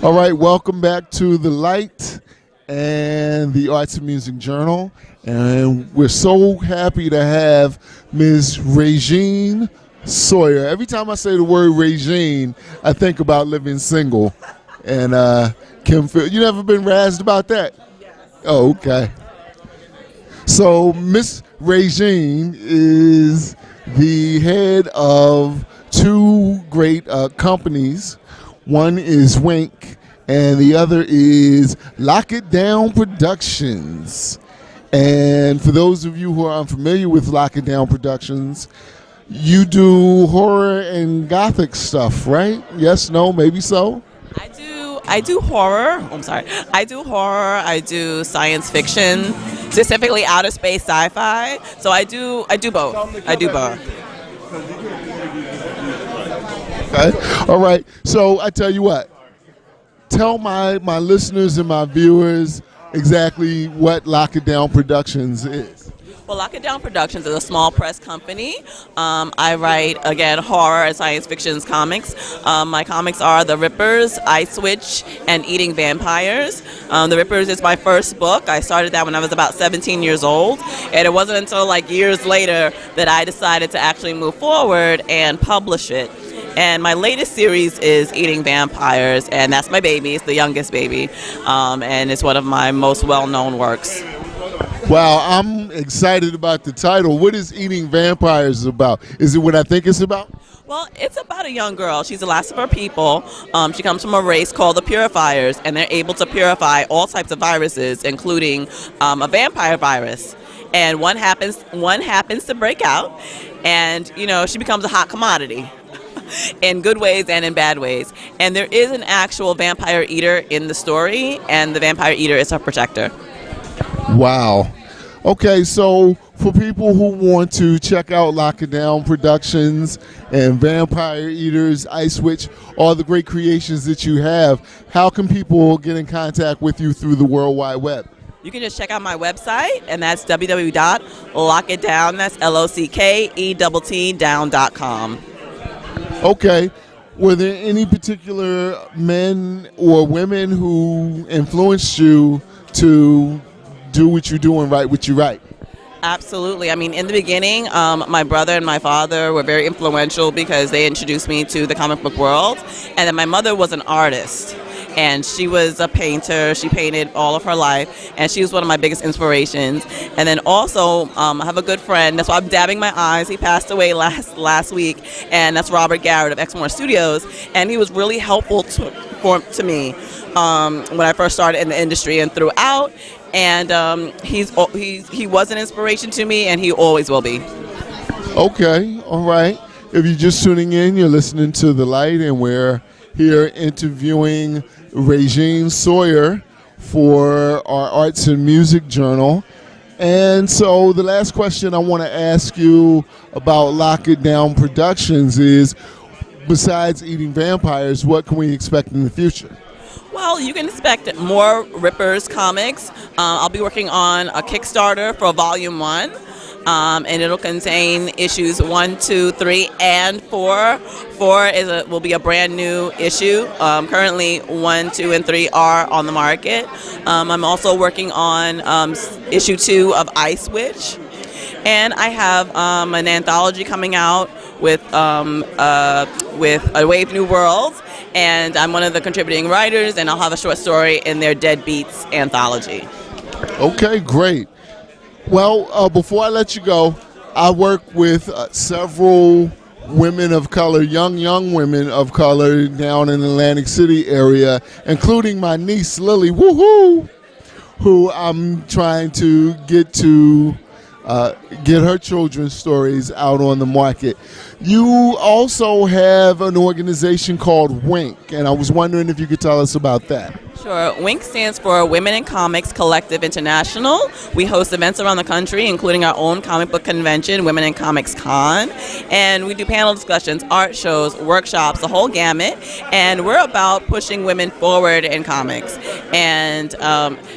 All right, welcome back to The Light and the Arts and Music Journal. And we're so happy to have Ms. Regine Sawyer. Every time I say the word Regine, I think about living single. And Kim, you never been razzed about that? Yes. Oh, okay. So Miss Regine is the head of two great companies. One is Wink, and the other is Lock It Down Productions. And for those of you who are unfamiliar with Lock It Down Productions, you do horror and gothic stuff, right? Yes, no, maybe so? I do horror. Oh, I'm sorry. I do horror. I do science fiction, specifically outer space sci-fi. So I do both. I do both. Okay. All right. So I tell you what. Tell my listeners and my viewers exactly what Lock It Down Productions is. Well, Lock It Down Productions is a small press company. I write, again, horror and science fiction comics. My comics are The Rippers, Ice Witch, and Eating Vampires. The Rippers is my first book. I started that when I was about 17 years old. And it wasn't until like years later that I decided to actually move forward and publish it. And my latest series is Eating Vampires, and that's my baby. It's the youngest baby, and it's one of my most well-known works. Wow, I'm excited about the title. What is Eating Vampires about? Is it what I think it's about? Well, it's about a young girl. She's the last of her people. She comes from a race called the Purifiers, and they're able to purify all types of viruses, including a vampire virus. And one happens to break out, and she becomes a hot commodity. In good ways and in bad ways. And there is an actual vampire eater in the story, and the vampire eater is her protector. Wow. Okay, so for people who want to check out Lock It Down Productions and Vampire Eaters, Ice Witch, all the great creations that you have, how can people get in contact with you through the World Wide Web? You can just check out my website, and that's www.lockitdown, that's LOCKETT-down.com. Okay. Were there any particular men or women who influenced you to do what you do and write what you write? Absolutely. I mean, in the beginning, my brother and my father were very influential because they introduced me to the comic book world. And then my mother was an artist. And she was a painter. She painted all of her life, and she was one of my biggest inspirations. And then also, I have a good friend. That's why I'm dabbing my eyes. He passed away last week, and that's Robert Garrett of X264 Studios. And he was really helpful to me when I first started in the industry and throughout. And he was an inspiration to me, and he always will be. Okay, all right. If you're just tuning in, you're listening to The Light, and we're here interviewing Regine Sawyer for our Arts and Music Journal. And so the last question I want to ask you about Lock It Down Productions is, besides Eating Vampires, what can we expect in the future? Well, you can expect more Rippers comics. I'll be working on a Kickstarter for Volume 1. And it'll contain issues 1, 2, 3, and 4. 4 will be a brand new issue. Currently, 1, 2, and 3 are on the market. I'm also working on issue 2 of Ice Witch, and I have an anthology coming out with A Wave New Worlds, and I'm one of the contributing writers, and I'll have a short story in their Deadbeats anthology. Okay, great. Well, before I let you go, I work with several women of color, young women of color down in the Atlantic City area, including my niece, Lily, woohoo, who I'm trying to get her children's stories out on the market. You also have an organization called Wink, and I was wondering if you could tell us about that. Sure. WINK stands for Women in Comics Collective International. We host events around the country, including our own comic book convention, Women in Comics Con. And we do panel discussions, art shows, workshops, the whole gamut. And we're about pushing women forward in comics and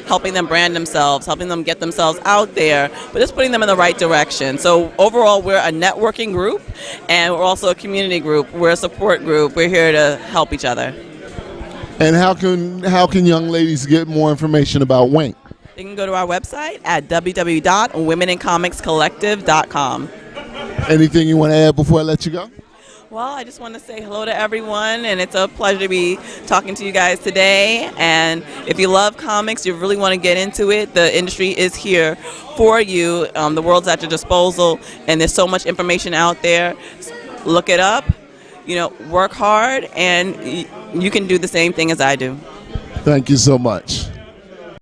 helping them brand themselves, helping them get themselves out there, but just putting them in the right direction. So overall, we're a networking group, and we're also a community group. We're a support group. We're here to help each other. And how can young ladies get more information about Wink? You can go to our website at www.womenincomicscollective.com. Anything you want to add before I let you go? Well, I just want to say hello to everyone, and it's a pleasure to be talking to you guys today. And if you love comics, you really want to get into it, the industry is here for you. The world's at your disposal, and there's so much information out there. Look it up, work hard, and you can do the same thing as I do. Thank you so much.